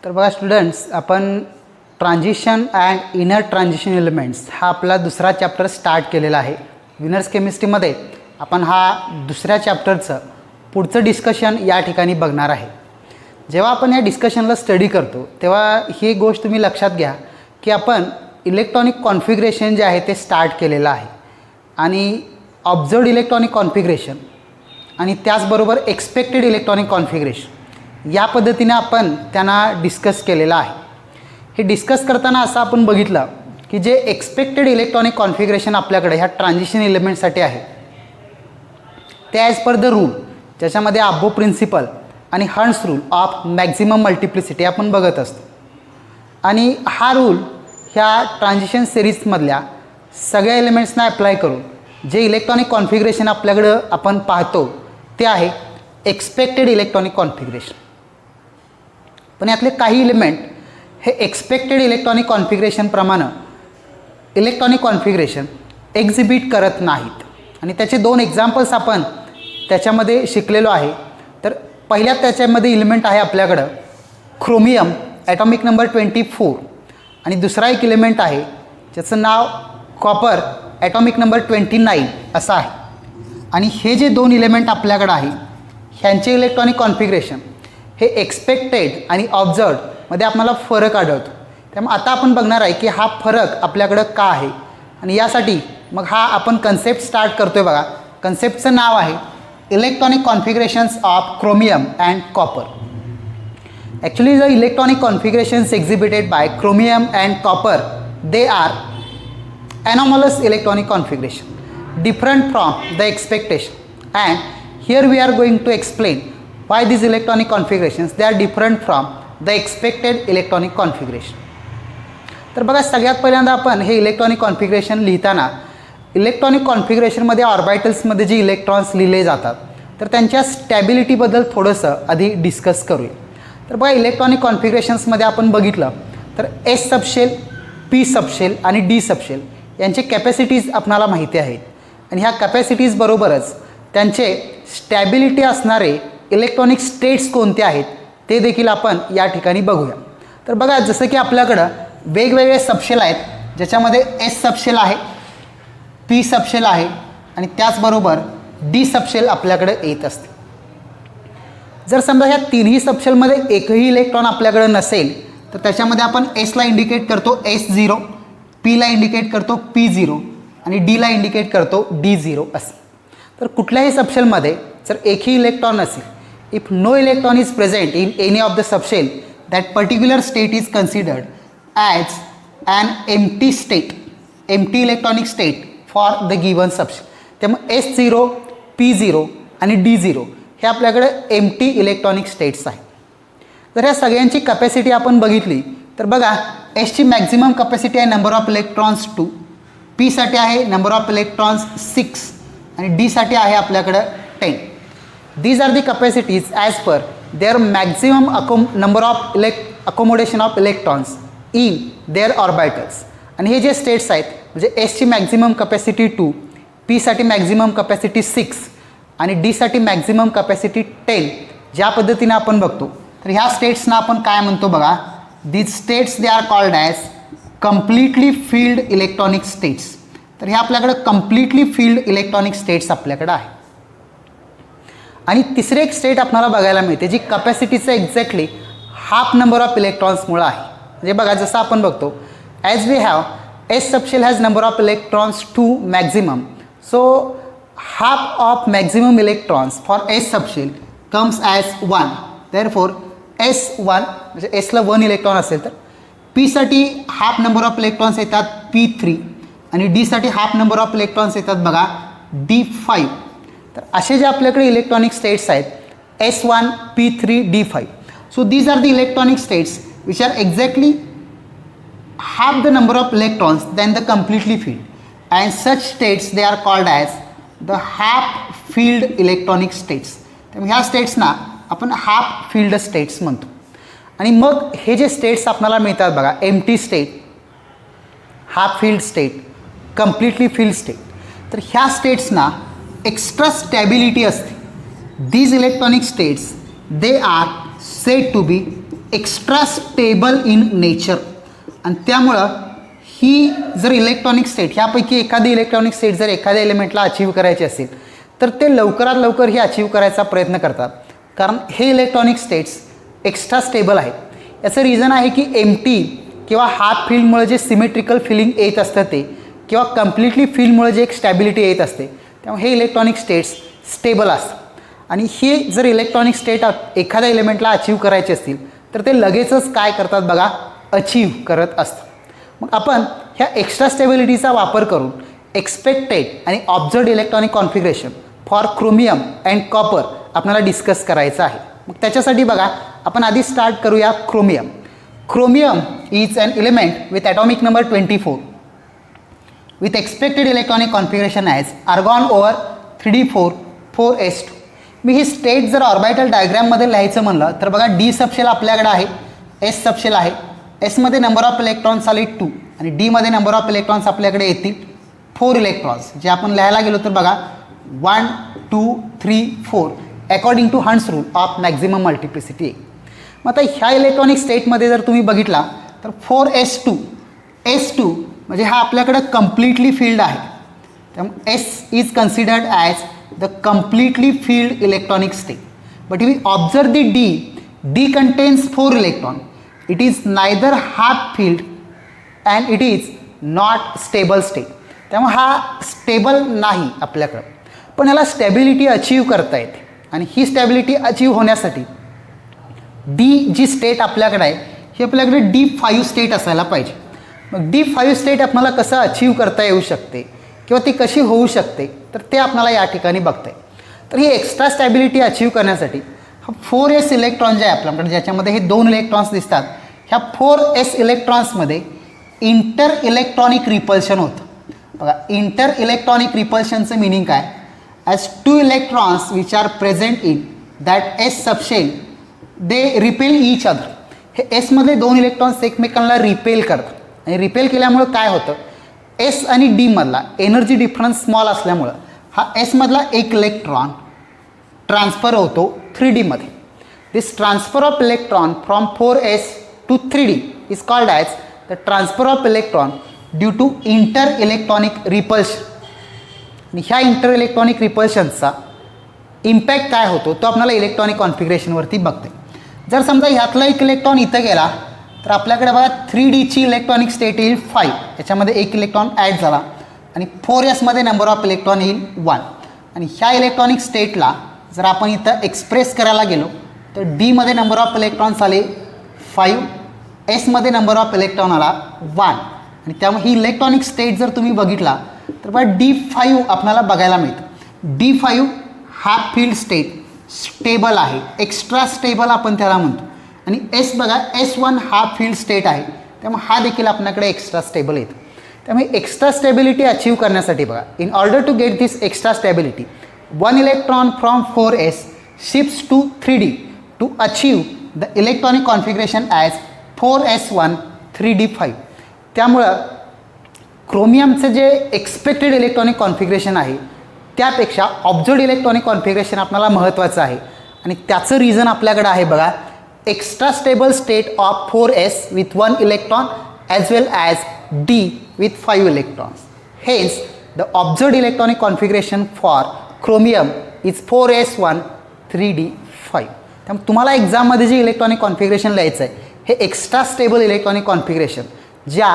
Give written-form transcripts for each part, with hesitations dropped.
तर बघा स्टुडंट्स, आपण transition and inner transition elements हा आपला दुसरा चॅप्टर स्टार्ट केलेला आहे. विनर्स केमिस्ट्रीमध्ये आपण हा दुसऱ्या चॅप्टरचं पुढचं डिस्कशन या ठिकाणी बघणार आहे. जेव्हा आपण या डिस्कशनला स्टडी करतो तेव्हा ही गोष्ट तुम्ही लक्षात घ्या की आपण इलेक्ट्रॉनिक कॉन्फिगरेशन जे आहे ते स्टार्ट केलेलं आहे आणि ऑब्झर्वड इलेक्ट्रॉनिक कॉन्फिगरेशन आणि त्याचबरोबर एक्सपेक्टेड इलेक्ट्रॉनिक कॉन्फिगरेशन या पद्धतीने आपण त्यांना डिस्कस केलेलं आहे. हे डिस्कस करताना असं आपण बघितलं की जे एक्सपेक्टेड इलेक्ट्रॉनिक कॉन्फिगरेशन आपल्याकडे ह्या ट्रान्झिशन एलिमेंटसाठी आहे ते ॲज पर द रूल ज्याच्यामध्ये अबो प्रिन्सिपल आणि hunts rule of maximum multiplicity आपण बघत असतो. आणि हा रूल ह्या ट्रान्झिशन सिरीजमधल्या सगळ्या एलिमेंट्सना अप्लाय करून जे इलेक्ट्रॉनिक कॉन्फिगरेशन आपल्याकडं आपण पाहतो ते आहे एक्सपेक्टेड इलेक्ट्रॉनिक कॉन्फिगरेशन. पण यातले काही एलिमेंट हे एक्सपेक्टेड इलेक्ट्रॉनिक कॉन्फिगरेशनप्रमाणे इलेक्ट्रॉनिक कॉन्फिगरेशन एक्झिबिट करत नाहीत आणि त्याचे दोन एक्झाम्पल्स आपण त्याच्यामध्ये शिकलेलो आहे. तर पहिल्या त्याच्यामध्ये एलिमेंट आहे आपल्याकडं क्रोमियम ॲटॉमिक नंबर 24 आणि दुसरा एक एलिमेंट आहे ज्याचं नाव कॉपर ॲटॉमिक नंबर 29 असं आहे. आणि हे जे दोन एलिमेंट आपल्याकडं आहे ह्यांचे इलेक्ट्रॉनिक कॉन्फिगरेशन हे एक्सपेक्टेड आणि ऑब्झर्वडमध्ये आपल्याला फरक आढळतो. त्यामुळे आता आपण बघणार आहे की हा फरक आपल्याकडं का आहे आणि यासाठी मग हा आपण कन्सेप्ट स्टार्ट करतो आहे. बघा, कन्सेप्टचं नाव आहे electronic configurations of chromium and copper. Actually the electronic configurations exhibited by chromium and copper they are anomalous electronic configuration different from the expectation and here we are going to explain why these electronic configurations they are different from the expected electronic configuration. तर बघा, सगळ्यात पहिल्यांदा आपण हे electronic configuration लिहिताना electronic कॉन्फिगरेशनमध्ये ऑर्बिटल्समध्ये जे electrons लिहिले जातात तर त्यांच्या स्टॅबिलिटीबद्दल थोडंसं आधी डिस्कस करूया. तर बघा, इलेक्ट्रॉनिक कॉन्फिगरेशन्समध्ये आपण बघितलं तर एस सबशेल, पी सबशेल आणि डी सबशेल यांचे कॅपॅसिटीज आपणाला माहिती आहेत आणि ह्या कॅपॅसिटीजबरोबरच त्यांचे स्टॅबिलिटी असणारे इलेक्ट्रॉनिक स्टेट्स कोणते आहेत ते देखील आपण या ठिकाणी बघूया. तर बघा, जसं की आपल्याकडं वेगवेगळे सबशेल आहेत ज्याच्यामध्ये एस सबशेल आहे, पी सबशेल आहे आणि त्याचबरोबर डी सबशेल आपल्याकडे येत असते. जर समजा ह्या तिन्ही सबशेलमध्ये एकही इलेक्ट्रॉन आपल्याकडे नसेल तर त्याच्यामध्ये आपण एसला इंडिकेट करतो S0, पीला इंडिकेट करतो P0 आणि डीला इंडिकेट करतो D0 असं. तर कुठल्याही सबशेलमध्ये जर एकही इलेक्ट्रॉन नसेल, if no electron is present in any of the subshell that particular state is considered as an empty state, empty electronic state for the given subshell. त्यामुळे S0, P0 आणि D0 हे आपल्याकडे एम्प्टी इलेक्ट्रॉनिक स्टेट्स आहेत. जर ह्या सगळ्यांची capacity आपण बघितली तर बघा, एसची मॅक्झिमम कॅपॅसिटी आहे नंबर ऑफ इलेक्ट्रॉन्स 2, पीसाठी आहे नंबर ऑफ इलेक्ट्रॉन्स 6 आणि डीसाठी आहे आपल्याकडं 10. These are the capacities as per their maximum number of accommodation of electrons in their orbitals. आणि हे जे स्टेट्स आहेत म्हणजे एसची मॅक्झिमम कॅपॅसिटी 2, पीसाठी मॅक्झिमम कॅपॅसिटी 6 आणि डीसाठी मॅक्झिमम कॅपॅसिटी 10 ज्या पद्धतीने आपण बघतो तर ह्या स्टेट्सना आपण काय म्हणतो बघा, these states they are called as completely filled electronic states. तर हे आपल्याकडे completely filled electronic states आपल्याकडे आहे. आणि तिसरे एक स्टेट आपल्याला बघायला मिळते जी कॅपॅसिटीचं एक्झॅक्टली हाफ नंबर ऑफ इलेक्ट्रॉन्समुळं आहे. म्हणजे बघा, जसं आपण बघतो as we have S subshell has number of electrons 2 maximum, so half of maximum electrons for S subshell comes as 1. Therefore S1 म्हणजे एसला 1 इलेक्ट्रॉन असेल तर पीसाठी हाफ नंबर ऑफ इलेक्ट्रॉन्स येतात P3 आणि डीसाठी हाफ नंबर ऑफ इलेक्ट्रॉन्स येतात बघा D5. तर असे जे आपल्याकडे इलेक्ट्रॉनिक स्टेट्स आहेत S1, P3, D5. So these are the electronic states which are exactly half the number of electrons than the completely filled and such states they are called as the half filled electronic states. त्यामुळे ह्या स्टेट्सना आपण half field states म्हणतो. आणि मग हे जे states आपल्याला मिळतात बघा, empty state, half filled state, completely filled state, तर ह्या स्टेट्सना एक्स्ट्रा स्टॅबिलिटी असते. These electronic states they are said to be extra stable in nature आणि त्यामुळं ही जर इलेक्ट्रॉनिक स्टेट ह्यापैकी एखादी इलेक्ट्रॉनिक स्टेट जर एखाद्या एलिमेंटला अचीव करायची असेल तर ते लवकरात लवकर ही अचीव करायचा प्रयत्न करतात, कारण हे इलेक्ट्रॉनिक स्टेट्स एक्स्ट्रा स्टेबल आहेत. याचं रिझन आहे की एम्प्टी किंवा हाफ फील्डमुळे जे सिमेट्रिकल फिलिंग येत असतं ते किंवा कम्प्लिटली फील्डमुळे जे एक स्टॅबिलिटी येत असते त्यामुळे हे इलेक्ट्रॉनिक स्टेट्स स्टेबल असतात. आणि हे जर इलेक्ट्रॉनिक स्टेट एखाद्या एलिमेंटला अचीव करायचे असतील तर ते लगेचच काय करतात बघा, अचीव करत असतात. मग आपण ह्या एक्स्ट्रा स्टेबिलिटीचा वापर करून एक्सपेक्टेड आणि observed electronic configuration for chromium and copper आपल्याला डिस्कस करायचं आहे. मग त्याच्यासाठी बघा आपण आधी स्टार्ट करूया chromium. Chromium is an element with atomic number 24 with expected electronic configuration as argon over 3d4 4s2. Me he state जर ऑर्बिटल डायग्राममध्ये लिहायचं म्हणलं तर बघा डी सबशेल आपल्याकडे आहे, एस सबशेल आहे. एसमध्ये नंबर ऑफ इलेक्ट्रॉन्स आले 2 आणि डीमध्ये नंबर ऑफ इलेक्ट्रॉन्स आपल्याकडे येतील 4 इलेक्ट्रॉन्स. जे आपण लिहायला गेलो तर बघा 1 2 3 4 according to Hund's rule of maximum multiplicity. मग आता ह्या इलेक्ट्रॉनिक स्टेटमध्ये जर तुम्ही बघितला तर 4s2 म्हणजे हा आपल्याकडं कम्प्लिटली फील्ड आहे. त्यामुळे S is considered as the completely filled electronic state. But we observe the D contains 4 electron. It is neither half filled and it is not stable state. त्यामुळे हा स्टेबल नाही आपल्याकडं, पण याला स्टॅबिलिटी अचीव करता येते. आणि ही स्टॅबिलिटी अचीव होण्यासाठी डी जी स्टेट आपल्याकडे आहे ही आपल्याकडे D5 स्टेट असायला पाहिजे. मग D5 स्टेट आपल्याला कसं अचीव करता येऊ शकते किंवा ती कशी होऊ शकते तर ते आपल्याला या ठिकाणी बघता येईल. तर ही एक्स्ट्रा स्टॅबिलिटी अचीव करण्यासाठी हा 4s इलेक्ट्रॉन जे आहे आपल्याकडे ज्याच्यामध्ये हे 2 इलेक्ट्रॉन्स दिसतात, ह्या 4s इलेक्ट्रॉन्समध्ये इंटर इलेक्ट्रॉनिक रिपल्शन होतं. बघा इंटर इलेक्ट्रॉनिक रिपल्शनचं मिनिंग काय, as 2 electrons which are present in that S subshell they repel each other. हे एसमधले 2 इलेक्ट्रॉन्स एकमेकांना रिपेल करतात आणि रिपेल केल्यामुळं काय होतं, एस आणि डीमधला एनर्जी डिफरन्स स्मॉल असल्यामुळं हा एसमधला एक इलेक्ट्रॉन ट्रान्सफर होतो 3Dमध्ये. This transfer of electron from 4s to 3D is called as the transfer of electron due to inter electronic repulsion. आणि ह्या इंटर इलेक्ट्रॉनिक रिपल्शनचा इम्पॅक्ट काय होतो तो आपल्याला इलेक्ट्रॉनिक कॉन्फिगरेशनवरती बघते. जर समजा ह्यातला एक इलेक्ट्रॉन इथं गेला तर आपल्याकडे बघा 3Dची इलेक्ट्रॉनिक स्टेट येईल 5. याच्यामध्ये एक इलेक्ट्रॉन ॲड झाला आणि 4sमध्ये नंबर ऑफ इलेक्ट्रॉन येईल 1. आणि ह्या इलेक्ट्रॉनिक स्टेटला जर आपण इथं एक्सप्रेस करायला गेलो तर डीमध्ये नंबर ऑफ इलेक्ट्रॉन्स आले 5, एसमध्ये नंबर ऑफ इलेक्ट्रॉन आला 1. आणि त्यामुळे ही इलेक्ट्रॉनिक स्टेट जर तुम्ही बघितला तर बघा D5 आपल्याला बघायला मिळतं. D5 हा फील्ड स्टेट स्टेबल आहे, एक्स्ट्रा स्टेबल आपण त्याला म्हणतो. आणि एस बघा S1 हा फील्ड स्टेट आहे, त्यामुळे हा देखील आपल्याकडे एक्स्ट्रा स्टेबल येतो. त्यामुळे एक्स्ट्रा स्टेबिलिटी अचीव करण्यासाठी बघा in order to get this extra stability 1 electron from 4s shifts to 3D to achieve the electronic configuration as 4s1 3D5. त्यामुळं क्रोमियमचं जे एक्सपेक्टेड इलेक्ट्रॉनिक कॉन्फिगरेशन आहे त्यापेक्षा ऑब्झर्व्ड इलेक्ट्रॉनिक कॉन्फिगरेशन आपल्याला महत्त्वाचं आहे. आणि त्याचं रिझन आपल्याकडे आहे बघा extra stable state of 4s with 1 electron as well as D with 5 electrons. Hence, the observed electronic configuration for chromium is 4s1 3d5. त्यामुळे तुम्हाला एक्झाममध्ये जे इलेक्ट्रॉनिक कॉन्फिगरेशन लिहायचं आहे हे एक्स्ट्रा स्टेबल इलेक्ट्रॉनिक कॉन्फिगरेशन ज्या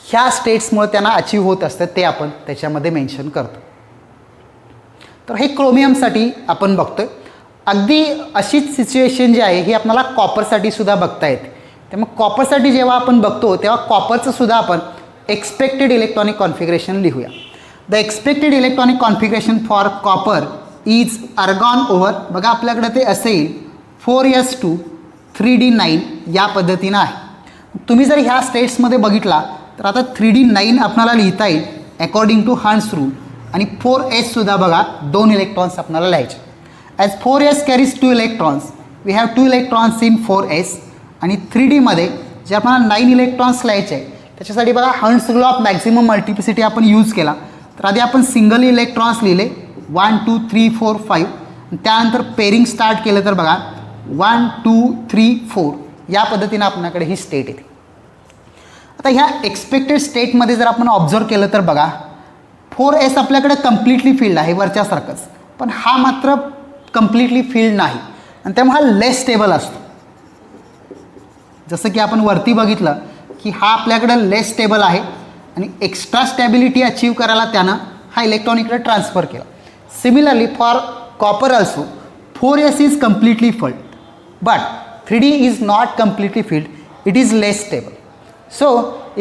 ह्या स्टेट्समुळे त्यांना अचीव होत असतं ते आपण त्याच्यामध्ये मेन्शन करतो. तर हे क्रोमियमसाठी आपण बघतोय. अगदी अशीच सिच्युएशन जी आहे ही आपल्याला कॉपरसाठी सुद्धा बघता येते. त्यामुळे कॉपरसाठी जेव्हा आपण बघतो तेव्हा कॉपरचं सुद्धा आपण एक्सपेक्टेड इलेक्ट्रॉनिक कॉन्फिगरेशन लिहूया. The expected electronic configuration for copper is argon over बघा आपल्याकडे ते असेल 4s2 3d9 या पद्धतीनं आहे. तुम्ही जर ह्या स्टेट्समध्ये बघितला तर आता 3d9 आपल्याला लिहिता येईल अकॉर्डिंग टू हंट्स रूल. आणि 4s सुद्धा बघा 2 इलेक्ट्रॉन्स आपल्याला लिहायचे. As 4s carries 2 electrons we have 2 electrons in 4s. आणि 3Dमध्ये जे आपल्याला 9 इलेक्ट्रॉन्स लिहायचे आहे त्याच्यासाठी बघा hunts rule of maximum multiplicity आपण यूज केला. तर आधी आपण सिंगल इलेक्ट्रॉन्स लिहिले 1 2 3 4 5. त्यानंतर पेरिंग स्टार्ट केलं तर बघा 1 2 3 4 या पद्धतीनं आपल्याकडे ही स्टेट येते. आता ह्या एक्सपेक्टेड स्टेटमध्ये जर आपण ऑब्झर्व केलं तर बघा 4s आपल्याकडे कम्प्लिटली फील्ड आहे वरच्यासारखंच, पण हा मात्र कम्प्लिटली फील्ड नाही आणि त्यामुळे हा लेस स्टेबल असतो. जसं की आपण वरती बघितलं की हा आपल्याकडं लेस स्टेबल आहे आणि एक्स्ट्रा स्टॅबिलिटी अचीव करायला त्यानं हा इलेक्ट्रॉनिकडे ट्रान्सफर केला. Similarly for copper also 4s is completely field but 3d is not completely field, it is less stable. So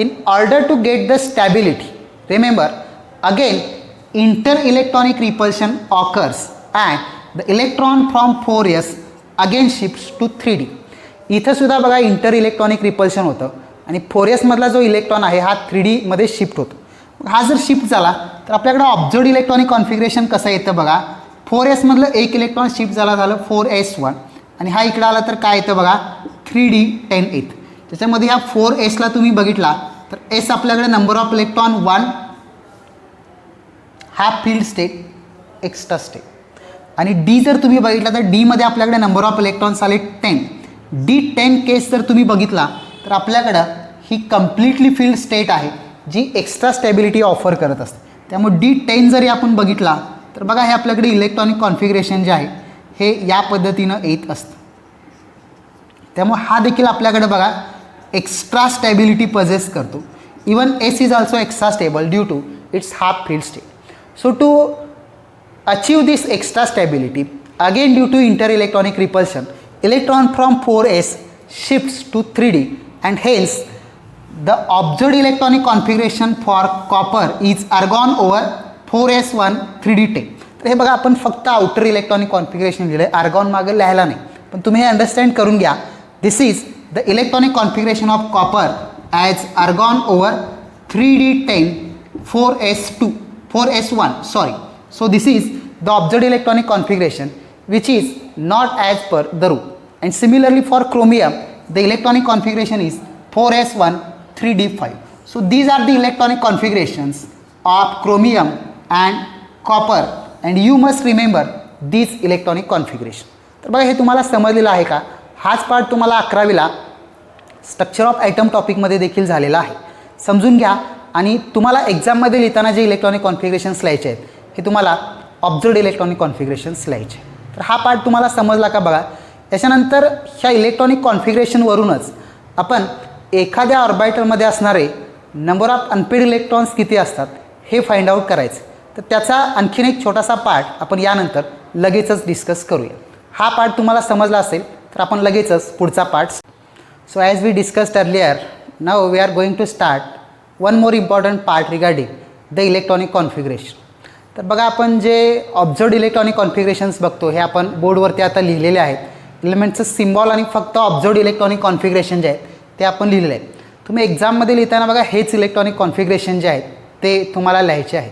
in order to get the stability, remember again interelectronic repulsion occurs and the electron from 4s again shifts to 3d. इथं सुद्धा बघा inter electronic repulsion होतं आणि 4s मधला जो electron आहे हा 3d मध्ये शिफ्ट होतो. हा जर शिफ्ट झाला तर आपल्याकडे ऑब्झर्व्ड इलेक्ट्रॉनिक कॉन्फिगरेशन कसं येतं बघा 4s मधलं एक इलेक्ट्रॉन शिफ्ट झालं 4s1 आणि हा इकडे आला तर काय येतं बघा 3d10 येतं. त्याच्यामध्ये ह्या 4sला तुम्ही बघितला तर s आपल्याकडे नंबर ऑफ इलेक्ट्रॉन 1 हा फील्ड स्टेट एक्स्ट्रा स्टेट आणि d जर तुम्ही बघितला तर d मध्ये आपल्याकडे नंबर ऑफ इलेक्ट्रॉन्स आले 10. d10 केस जर तुम्ही बघितला तर आपल्याकडं ही कम्प्लिटली फील्ड स्टेट आहे जी एक्स्ट्रा स्टॅबिलिटी ऑफर करत असते. त्यामुळे d10 जरी आपण बघितला तर बघा हे आपल्याकडे इलेक्ट्रॉनिक कॉन्फिगरेशन जे आहे हे या पद्धतीनं येत असतं. त्यामुळे हा देखील आपल्याकडे बघा एक्स्ट्रा स्टॅबिलिटी पजेस करतो. Even s is also extra stable due to its half filled state. So to achieve this extra stability again due to inter electronic repulsion electron from 4s shifts to 3d and hence the observed electronic configuration for copper is argon over 4s1 3d10. तर हे बघा आपण फक्त outer electronic configuration लिहिलं आहे, argon मागे लिहायला नाही, पण तुम्ही हे अंडरस्टँड करून घ्या. This is the electronic configuration of copper as argon over 3d10 4s1 sorry. So this is the observed electronic configuration which is not as per the rule. And similarly for chromium, the electronic configuration is 4s1 3d5. So these are the electronic configurations of chromium and copper and you must remember these electronic configuration. तर बघा हे तुम्हाला समजलेलं आहे का? हाच part तुम्हाला 11वीला structure of item टॉपिकमध्ये देखील झालेला आहे. समजून घ्या आणि तुम्हाला एक्झाममध्ये लिहिताना जे इलेक्ट्रॉनिक कॉन्फिगरेशन्स लिहायचे आहेत हे तुम्हाला ऑब्झर्व्ड इलेक्ट्रॉनिक कॉन्फिगरेशन्स लिहायचे. तर हा पार्ट तुम्हाला समजला का बघा. त्याच्यानंतर ह्या इलेक्ट्रॉनिक कॉन्फिगरेशनवरूनच आपण एखाद्या ऑर्बिटलमध्ये असणारे नंबर ऑफ अनपेड इलेक्ट्रॉन्स किती असतात हे फाइंड आउट करायचं. तर त्याचा आणखीन एक छोटासा पार्ट आपण यानंतर लगेचच डिस्कस करूया. हा पार्ट तुम्हाला समजला असेल तर आपण लगेचच पुढचा part. So as we discussed earlier now we are going to start one more important part regarding the electronic configuration. तर बघा आपण जे ऑब्झर्व्ड इलेक्ट्रॉनिक कॉन्फिगरेशन्स बघतो हे आपण बोर्डवरती आता लिहिलेले आहेत. एलिमेंटचं सिम्बॉल आणि फक्त ऑब्झर्व्ड इलेक्ट्रॉनिक कॉन्फिगरेशन जे आहेत ते आपण लिहिलेले आहेत. तुम्ही एक्झाममध्ये लिहिताना बघा हेच इलेक्ट्रॉनिक कॉन्फिगरेशन जे आहेत ते तुम्हाला लिहायचे आहेत.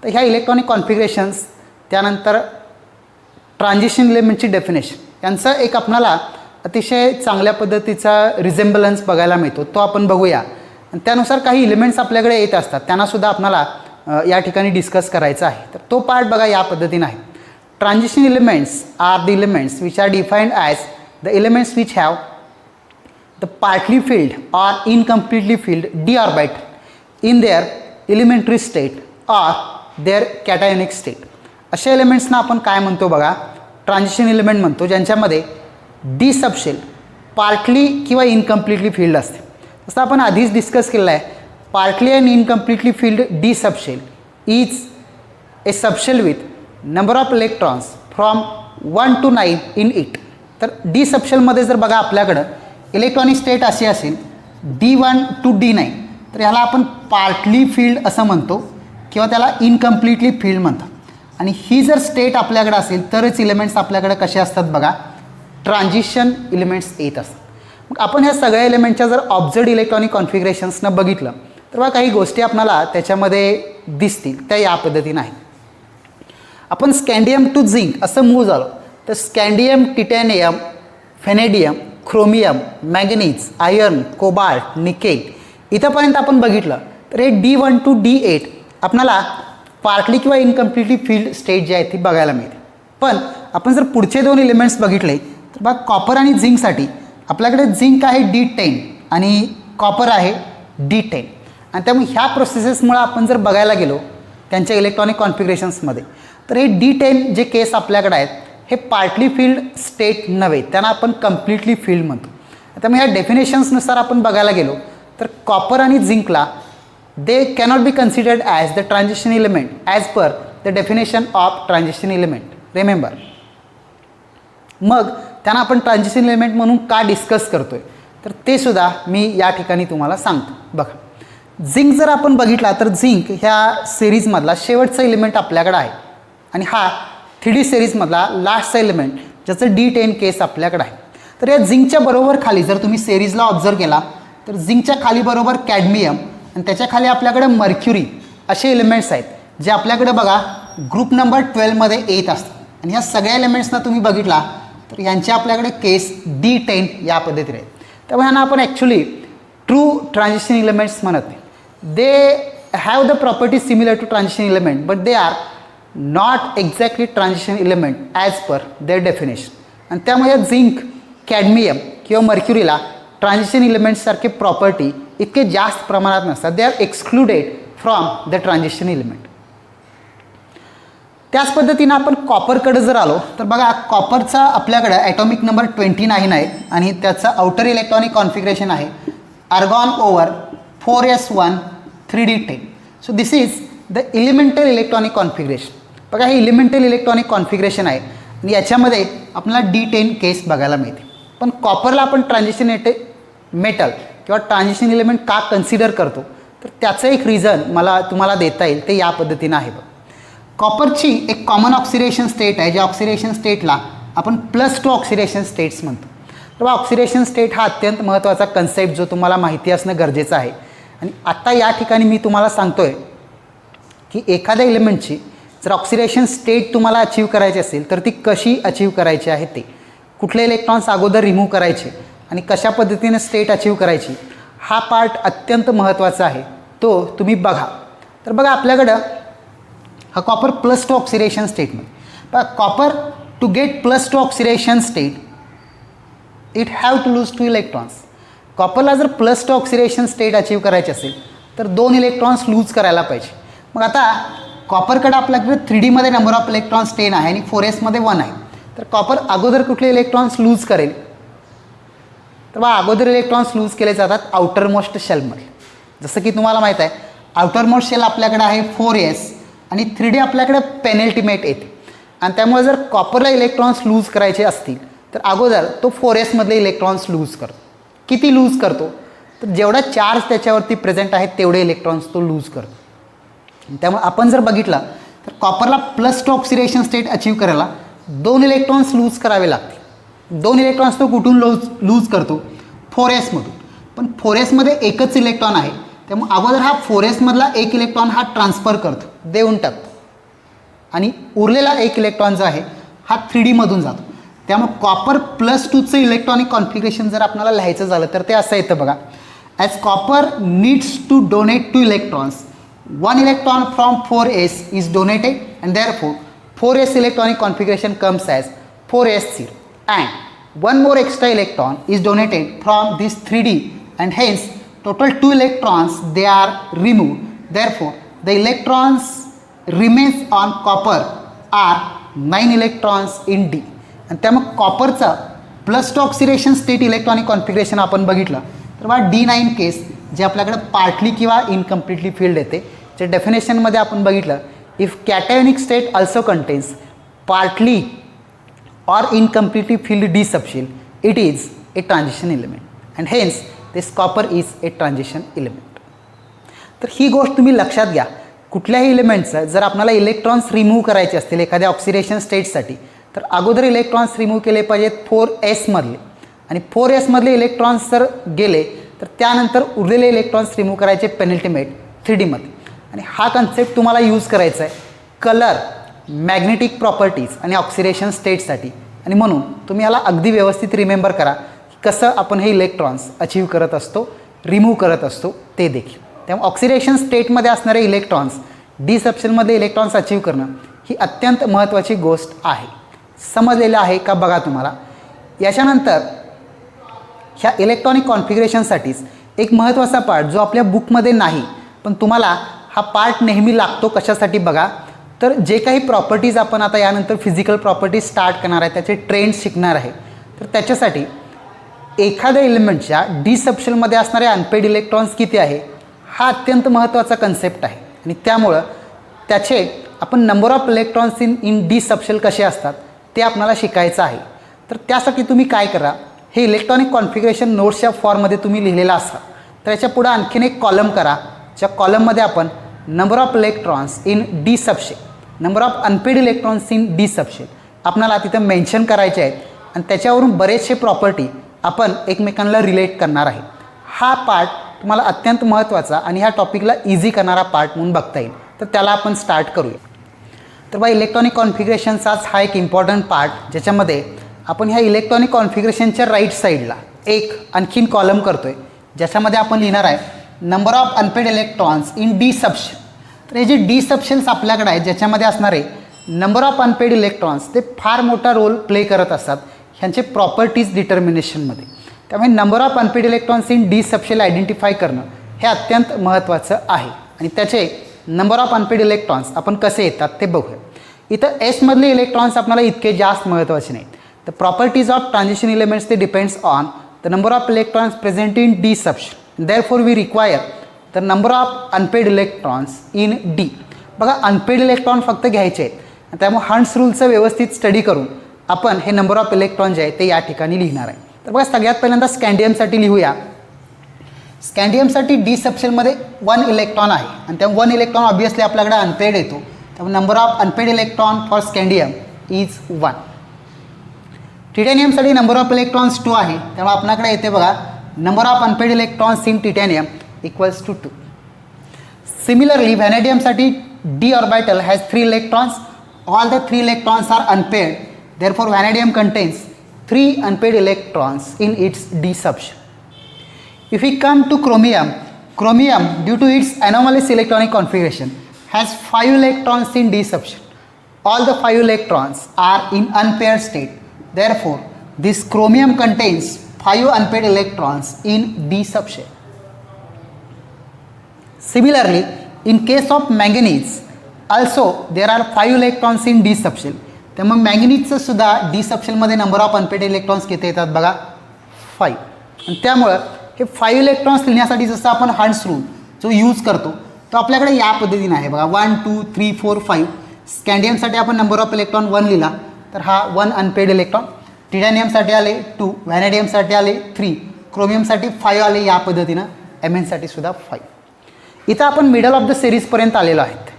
तर ह्या इलेक्ट्रॉनिक कॉन्फिगरेशन्स त्यानंतर ट्रान्झिशन एलिमेंटची डेफिनेशन यांचा एक आपल्याला अतिशय चांगल्या पद्धतीचा रिझेम्बलन्स बघायला मिळतो, तो आपण बघूया. आणि त्यानुसार काही एलिमेंट्स आपल्याकडे येत असतात त्यांनासुद्धा आपल्याला या ठिकाणी डिस्कस करायचा आहे. तर तो पार्ट बघा या पद्धतीनं आहे. Transition elements are the elements which are defined as the elements which have the partly filled or incompletely filled d orbital in their elementary state or their cationic state. अशा एलिमेंट्सना आपण काय म्हणतो बघा ट्रान्झिशन एलिमेंट म्हणतो ज्यांच्यामध्ये D subshell partly किंवा इनकम्प्लिटली field असते. जसं आपण आधीच डिस्कस केलं आहे partly and incompletely filled D subshell is a subshell with number of electrons from 1 to 9 in it. तर डी सबशेलमध्ये जर बघा आपल्याकडं इलेक्ट्रॉनिक स्टेट अशी असेल D1 to D9 तर ह्याला आपण पार्टली फील्ड असं म्हणतो किंवा त्याला इनकम्प्लिटली फील्ड म्हणतात. आणि ही जर स्टेट आपल्याकडे असेल तरच एलिमेंट्स आपल्याकडे कसे असतात बघा ट्रान्झिशन एलिमेंट्स येत असतात. मग आपण ह्या सगळ्या एलिमेंटच्या जर ऑब्झर्व्ड इलेक्ट्रॉनिक कॉन्फिगरेशन्सनं बघितलं तर बघा काही गोष्टी आपल्याला त्याच्यामध्ये दिसतील त्या या पद्धतीनं आहेत. आपण स्कँडियम टू झिंक असं मूव झालो तर scandium titanium vanadium chromium manganese iron cobalt nickel इथंपर्यंत आपण बघितलं तर हे D1 to D8 आपल्याला पार्टली किंवा इनकम्प्लिटली फील्ड स्टेट जी आहे ती बघायला मिळते. पण आपण जर पुढचे दोन एलिमेंट्स बघितले तर बघा कॉपर आणि झिंकसाठी आपल्याकडे झिंक आहे D10 आणि कॉपर आहे D10 आणि त्यामुळे ह्या प्रोसेसेसमुळे आपण जर बघायला गेलो त्यांच्या इलेक्ट्रॉनिक कॉन्फिगरेशन्समध्ये तर हे D10 जे केस आपल्याकडे आहेत हे पार्टली फिल्ड स्टेट नव्हे, त्यांना आपण कम्प्लिटली फिल्ड म्हणतो. त्यामुळे ह्या डेफिनेशन्सनुसार आपण बघायला गेलो तर कॉपर आणि झिंकला they cannot be considered as the transition element as per the definition of transition element. Remember, मग त्यांना आपण ट्रान्झिशन एलिमेंट म्हणून का डिस्कस करतोय तर ते सुद्धा मी या ठिकाणी तुम्हाला सांगतो. बघा, झिंक जर आपण बघितला तर झिंक ह्या सिरीजमधला शेवटचा एलिमेंट आपल्याकडे आहे आणि हा 3D सिरीजमधला लास्टचा एलिमेंट ज्याचं D10 केस आपल्याकडे आहे. तर या झिंकच्या बरोबर खाली जर तुम्ही सिरीजला ऑब्झर्व केला तर झिंकच्या खाली बरोबर कॅडमियम आणि त्याच्या खाली आपल्याकडे मर्क्युरी असे एलिमेंट्स आहेत जे आपल्याकडे बघा ग्रुप नंबर 12मध्ये येत असतात आणि ह्या सगळ्या एलिमेंट्सना तुम्ही बघितला तर यांचे आपल्याकडे केस D10 या पद्धतीने आहेत. त्यामुळे ह्यांना आपण ॲक्च्युली ट्रू ट्रान्झिशन एलिमेंट्स म्हणत नाही. They have the property similar to transition element but they are not exactly transition element as per their definition. आणि त्यामुळे झिंक, कॅडमियम किंवा मर्क्युरीला ट्रान्झिशन एलिमेंट्ससारखे प्रॉपर्टी इतके जास्त प्रमाणात नसतात. They are excluded from the transition element. त्याच पद्धतीनं आपण कॉपरकडे जर आलो तर बघा कॉपरचा आपल्याकडे ॲटॉमिक नंबर 29 आहे आणि त्याचं आउटर इलेक्ट्रॉनिक कॉन्फिगरेशन आहे argon over 4s1 3d10. So this is the elemental electronic configuration. बघा हे एलिमेंटल इलेक्ट्रॉनिक कॉन्फिगरेशन आहे आणि याच्यामध्ये आपल्याला D10 केस बघायला मिळते. पण कॉपरला आपण ट्रान्झिशन मेटल किंवा ट्रान्झिशन एलिमेंट का कन्सिडर करतो तर त्याचं एक रिझन मला तुम्हाला देता येईल ते या पद्धतीनं आहे. कॉपरची एक कॉमन ऑक्सिडेशन स्टेट आहे ज्या ऑक्सिडेशन स्टेटला आपण +2 ऑक्सिडेशन स्टेट्स म्हणतो. तर ऑक्सिडेशन स्टेट हा अत्यंत महत्त्वाचा कन्सेप्ट जो तुम्हाला माहिती असणं गरजेचं आहे. आणि आत्ता या ठिकाणी मी तुम्हाला सांगतोय की एखाद्या एलिमेंटची जर ऑक्सिडेशन स्टेट तुम्हाला अचीव करायची असेल तर ती कशी अचीव करायची आहे, ते कुठले इलेक्ट्रॉन्स अगोदर रिमूव्ह करायचे आणि कशा पद्धतीने स्टेट अचीव करायची, हा पार्ट अत्यंत महत्त्वाचा आहे, तो तुम्ही बघा. तर बघा आपल्याकडं हा कॉपर +2 ऑक्सिडेशन स्टेटमध्ये बघा copper to get +2 oxidation state it have to lose 2 electrons. कॉपरला जर +2 ऑक्सिडेशन स्टेट अचीव करायची असेल तर 2 इलेक्ट्रॉन्स लूज करायला पाहिजे. मग आता कॉपरकडे आपल्याकडे 3Dमध्ये नंबर ऑफ इलेक्ट्रॉन्स 10 आहे आणि 4s मध्ये 1 आहे. तर कॉपर अगोदर कुठले इलेक्ट्रॉन्स लूज करेल तर बघा अगोदर इलेक्ट्रॉन्स लूज केले जातात आउटर मोस्ट शेलमध्ये. जसं की तुम्हाला माहीत आहे आउटर मोस्ट शेल आपल्याकडे आहे 4s आणि 3D आपल्याकडे पेनल्टिमेट येते आणि त्यामुळे जर कॉपरला इलेक्ट्रॉन्स लूज करायचे असतील तर अगोदर तो 4s मधले इलेक्ट्रॉन्स लूज करतो. किती लूज करतो तर जेवढा चार्ज त्याच्यावरती प्रेझेंट आहे तेवढे इलेक्ट्रॉन्स तो लूज करतो. त्यामुळे आपण जर बघितला तर कॉपरला +2 ऑक्सिडेशन स्टेट अचीव करायला 2 इलेक्ट्रॉन्स लूज करावे लागतील. 2 इलेक्ट्रॉन्स तो कुठून लूज करतो 4s मधून. पण 4s मध्ये एकच इलेक्ट्रॉन आहे त्यामुळे अगोदर हा 4s मधला एक इलेक्ट्रॉन हा ट्रान्सफर करतो, देऊन टाकतो आणि उरलेला एक इलेक्ट्रॉन जो आहे हा 3D मधून जातो. त्यामुळे कॉपर +2चं इलेक्ट्रॉनिक कॉन्फिगरेशन जर आपल्याला लिहायचं झालं तर ते असं येतं बघा. As copper needs to donate 2 electrons, 1 electron from 4s is donated and therefore 4s electronic configuration comes as 4s0 and 1 more extra electron is donated from this 3D and hence total 2 electrons they are removed. Therefore the electrons remains on copper are 9 electrons in D. आणि त्यामुळे कॉपरचा +2 oxidation state electronic configuration आपण बघितलं तर बघा D9 केस जे आपल्याकडे partly किंवा इनकम्प्लिटली field येते. जे डेफिनेशनमध्ये आपण बघितलं if cationic state also contains partly or incompletely filled D subshell, it is a transition element and hence this copper is a transition element. तर ही गोष्ट तुम्ही लक्षात घ्या. कुठल्याही इलेमेंटचं जर आपल्याला इलेक्ट्रॉन्स रिमूव्ह करायचे असतील एखाद्या ऑक्सिडेशन स्टेटसाठी तर अगोदर इलेक्ट्रॉन्स रिमूव्ह केले पाहिजेत 4s मधले आणि 4s मधले इलेक्ट्रॉन्स जर गेले तर त्यानंतर उरलेले इलेक्ट्रॉन्स रिमूव्ह करायचे पेनल्टिमेट 3D मध्ये. आणि हा कन्सेप्ट तुम्हाला यूज करायचा आहे कलर, मॅग्नेटिक प्रॉपर्टीज आणि ऑक्सिडेशन स्टेटसाठी. आणि म्हणून तुम्ही याला अगदी व्यवस्थित रिमेंबर करा की कसं आपण हे इलेक्ट्रॉन्स अचीव करत असतो, रिमूव्ह करत असतो ते देखील. त्यामुळे ऑक्सिडेशन स्टेटमध्ये असणारे इलेक्ट्रॉन्स डी सबशेलमध्ये इलेक्ट्रॉन्स अचीव करणं ही अत्यंत महत्त्वाची गोष्ट आहे. समजलेलं आहे का बघा तुम्हाला. याच्यानंतर ह्या इलेक्ट्रॉनिक कॉन्फिगरेशनसाठीच एक महत्त्वाचा पार्ट जो आपल्या बुकमध्ये नाही, पण तुम्हाला हा पार्ट नेहमी लागतो. कशासाठी बघा, तर जे काही प्रॉपर्टीज आपण आता यानंतर फिजिकल प्रॉपर्टीज स्टार्ट करणार आहे, त्याचे ट्रेंड्स शिकणार आहे, तर त्याच्यासाठी एखाद्या एलिमेंटच्या डी सबशेलमध्ये असणारे अनपेड इलेक्ट्रॉन्स किती आहे हा अत्यंत महत्त्वाचा कन्सेप्ट आहे. आणि त्यामुळं त्याचे आपण number of electrons in D subshell कसे असतात ते आपल्याला शिकायचं आहे. तर त्यासाठी तुम्ही काय करा, हे इलेक्ट्रॉनिक कॉन्फिगरेशन नोट्सच्या फॉर्ममध्ये तुम्ही लिहिलेलं असाल तर याच्या पुढं आणखीन एक कॉलम करा, ज्या कॉलममध्ये आपण number of electrons in D subshell, number of unpaired electrons in D subshell आपल्याला तिथं मेन्शन करायचे आहेत. आणि त्याच्यावरून बरेचसे प्रॉपर्टी आपण एकमेकांना रिलेट करणार आहे. हा पार्ट तुम्हाला अत्यंत महत्त्वाचा आणि ह्या टॉपिकला इझी करणारा पार्ट म्हणून बघता येईल. तर त्याला आपण स्टार्ट करूया. तर बा इलेक्ट्रॉनिक कॉन्फिगरेशनचाच हा एक इम्पॉर्टंट पार्ट, ज्याच्यामध्ये आपण ह्या इलेक्ट्रॉनिक कॉन्फिगरेशनच्या राईट साईडला एक आणखीन कॉलम करतो आहे, ज्याच्यामध्ये आपण लिहिणार आहे number of unpaired electrons in D subshell. तर हे जे डी सबशेल्स आपल्याकडे आहेत, ज्याच्यामध्ये असणारे नंबर ऑफ अनपेड इलेक्ट्रॉन्स ते फार मोठा रोल प्ले करत असतात ह्यांचे प्रॉपर्टीज डिटर्मिनेशनमध्ये. त्यामुळे number of unpaired electrons in D subshell identify करणं हे अत्यंत महत्त्वाचं आहे. आणि त्याचे नंबर ऑफ अनपेड इलेक्ट्रॉन्स आपण कसे येतात ते बघूया. इथं एसमधले इलेक्ट्रॉन्स आपल्याला इतके जास्त महत्त्वाचे नाहीत. The properties of transition elements ते depends on the number of electrons present in D subshell. Therefore we require the number of unpaired electrons in D. बघा, अनपेड इलेक्ट्रॉन फक्त घ्यायचे आहेत, त्यामुळे हंट्स रूलचं व्यवस्थित स्टडी करून आपण हे नंबर ऑफ इलेक्ट्रॉन जे आहे ते या ठिकाणी लिहिणार आहे. तर बघा, सगळ्यात पहिल्यांदा स्कॅन्डियमसाठी लिहूया. स्कॅन्डियमसाठी डी सबशेलमध्ये 1 इलेक्ट्रॉन आहे आणि त्या 1 इलेक्ट्रॉन ऑब्वियसली आपल्याकडे अनपेड येतो. त्यामुळे number of unpaired electron for scandium is 1. टिटॅनियमसाठी नंबर ऑफ इलेक्ट्रॉन्स 2 आहे, त्यामुळे आपल्याकडे येते बघा number of unpaired electrons in titanium equals to 2. Similarly व्हॅनेडियमसाठी D orbital has 3 electrons. All the 3 electrons are unpaired. Therefore, vanadium contains 3 unpaired electrons in its d subshell. If we come to chromium, chromium due to its anomalous electronic configuration has 5 electrons in d subshell. All the 5 electrons are in unpaired state. Therefore, this chromium contains 5 unpaired electrons in d subshell. Similarly, in case of manganese, also there are 5 electrons in d subshell. त्यामुळे मॅंगनीजचं सुद्धा D सबशेलमध्ये number of unpaired electrons किती येतात बघा 5. आणि त्यामुळं हे 5 इलेक्ट्रॉन्स लिहिण्यासाठी जसं आपण हंट्स रूल जो यूज करतो तो आपल्याकडे या पद्धतीने आहे बघा 1 2 3 4 5. स्कॅन्डियमसाठी आपण नंबर ऑफ इलेक्ट्रॉन 1 लिहिला तर हा 1 अनपेड इलेक्ट्रॉन. टिटॅनियमसाठी आले 2, व्हॅनेडियमसाठी आले 3, क्रोमियमसाठी 5 आले या पद्धतीनं, एमएनसाठी सुद्धा 5. इथं आपण मिडल ऑफ द सिरीजपर्यंत आलेलो आहेत.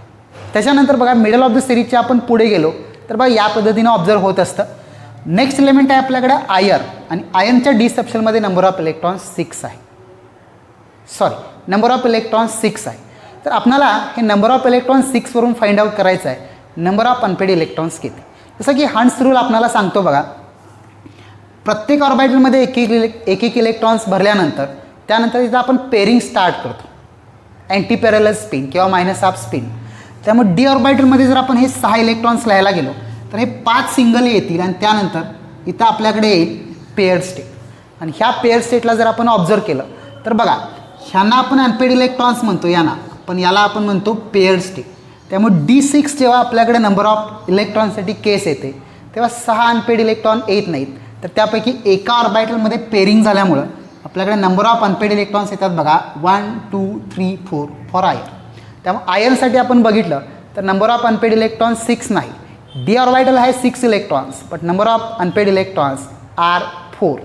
त्याच्यानंतर बघा मिडल ऑफ द सिरीजच्या आपण पुढे गेलो तर बघा या पद्धतीनं ऑब्झर्व होत असतं. नेक्स्ट एलिमेंट आहे आपल्याकडे आयर्न, आणि आयर्नच्या डी सबशेलमध्ये नंबर ऑफ इलेक्ट्रॉन्स 6 आहे. नंबर ऑफ इलेक्ट्रॉन्स 6 आहे. तर आपल्याला हे नंबर ऑफ इलेक्ट्रॉन्स 6 वरून फाइंड आउट करायचं आहे नंबर ऑफ अनपेड इलेक्ट्रॉन्स किती. जसं की हंट्स रूल आपल्याला सांगतो बघा, प्रत्येक ऑर्बिटलमध्ये एक एक इलेक्ट्रॉन्स भरल्यानंतर त्यानंतर इथं आपण पेरिंग स्टार्ट करतो, अँटी पॅरलल स्पिन किंवा मायनस हाफ स्पिन. त्यामुळे डी ऑर्बिटलमध्ये जर आपण हे 6 इलेक्ट्रॉन्स लिहायला गेलो तर हे 5 सिंगल येतील आणि त्यानंतर इथं आपल्याकडे येईल पेअर स्टेट. आणि ह्या पेअर स्टेटला जर आपण ऑब्झर्व केलं तर बघा ह्यांना आपण अनपेड इलेक्ट्रॉन्स म्हणतो यांना, पण याला आपण म्हणतो पेअर स्टेट. त्यामुळे D6 जेव्हा आपल्याकडे नंबर ऑफ इलेक्ट्रॉनसाठी केस येते तेव्हा 6 अनपेड इलेक्ट्रॉन येत नाहीत, तर त्यापैकी एका ऑर्बिटलमध्ये पेअरिंग झाल्यामुळं आपल्याकडे नंबर ऑफ अनपेड इलेक्ट्रॉन्स येतात बघा 1 2 3 4 फॉर आयर्न. त्यामुळे आयर्नसाठी आपण बघितलं तर नंबर ऑफ अनपेड इलेक्ट्रॉन्स 6 नाही. डी ऑर्बिटल आहे 6 electrons, but number of unpaired electrons are 4.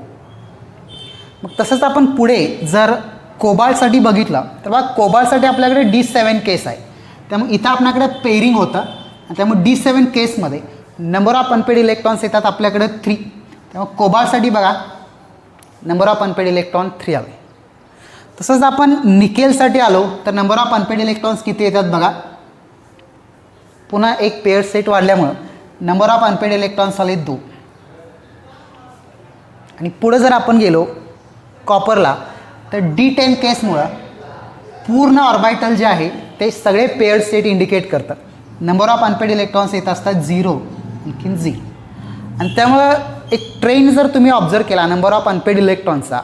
मग तसंच आपण पुढे जर कोबाल्टसाठी बघितलं तर बघा कोबाल्टसाठी आपल्याकडे D7 केस आहे. त्यामुळे इथं आपल्याकडे पेअरिंग होतं आणि त्यामुळे D7 केसमध्ये नंबर ऑफ अनपेड इलेक्ट्रॉन्स येतात आपल्याकडे 3. त्यामुळे कोबाल्टसाठी बघा नंबर ऑफ अनपेड इलेक्ट्रॉन 3 आले. तसंच आपण निकेलसाठी आलो तर नंबर ऑफ अनपेड इलेक्ट्रॉन्स किती येतात बघा, पुन्हा एक पेअर सेट वाढल्यामुळं नंबर ऑफ अनपेड इलेक्ट्रॉन्स आले 2. आणि पुढे जर आपण गेलो कॉपरला तर D10 केसमुळं पूर्ण ऑर्बिटल जे आहे ते सगळे पेअर सेट इंडिकेट करतात. नंबर ऑफ अनपेड इलेक्ट्रॉन्स येत असतात 0 आणखीन 0. आणि त्यामुळं एक ट्रेंड जर तुम्ही ऑब्झर्व केला नंबर ऑफ अनपेड इलेक्ट्रॉन्सचा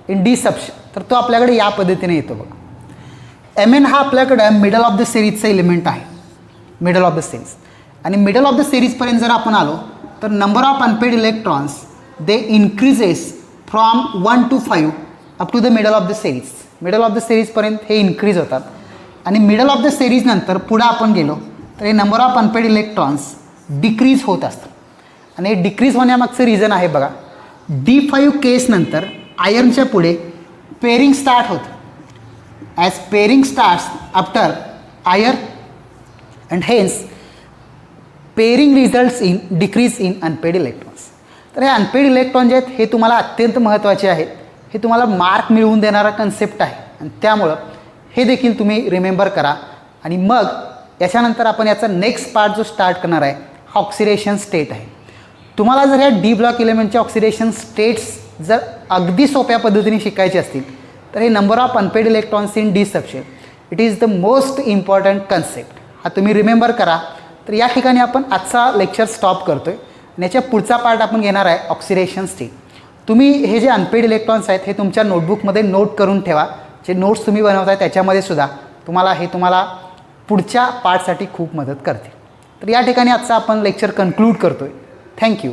इन डी सबशन, तर तो आपल्याकडे या पद्धतीने येतो बघा. Mn हा आपल्याकडे मिडल ऑफ द सिरीजचा एलिमेंट आहे, मिडल ऑफ द सिरीज. आणि मिडल ऑफ द सिरीजपर्यंत जर आपण आलो तर number of unpaired electrons they increases from 1 to 5 up to the middle of the series. Middle of the सिरीजपर्यंत हे इन्क्रीज होतात आणि मिडल ऑफ द सिरीज नंतर पुढे आपण गेलो तर हे number of unpaired electrons decrease होत असतात. आणि हे डिक्रीज होण्यामागचं रिझन आहे बघा, D5 केस नंतर आयर्नच्या पुढे पेरिंग स्टार्ट होतं. As pairing starts after iron and hence pairing results in decrease in unpaired electrons. तर हे अनपेड इलेक्ट्रॉन जे आहेत हे तुम्हाला अत्यंत महत्त्वाचे आहेत, हे तुम्हाला मार्क मिळवून देणारा कन्सेप्ट आहे आणि त्यामुळं हे देखील तुम्ही रिमेंबर करा. आणि मग याच्यानंतर आपण याचा नेक्स्ट पार्ट जो स्टार्ट करणार आहे हा ऑक्सिडेशन स्टेट आहे. तुम्हाला जर ह्या डी ब्लॉक एलिमेंटचे ऑक्सिडेशन स्टेट्स जर अगदी सोप्या पद्धतीने शिकायचे असतील तर हे number of unpaired electrons in D subshell it is the most important concept. हा तुम्ही रिमेंबर करा. तर या ठिकाणी आपण आजचा लेक्चर स्टॉप करतो आहे आणि याच्या पुढचा पार्ट आपण घेणार आहे ऑक्सिडेशन स्टेट. तुम्ही हे जे अनपेड इलेक्ट्रॉन्स आहेत हे तुमच्या नोटबुकमध्ये नोट करून ठेवा. जे नोट्स तुम्ही बनवताय त्याच्यामध्ये सुद्धा तुम्हाला पुढच्या पार्टसाठी खूप मदत करते. तर या ठिकाणी आजचा आपण लेक्चर कन्क्लूड करतो आहे. थँक्यू.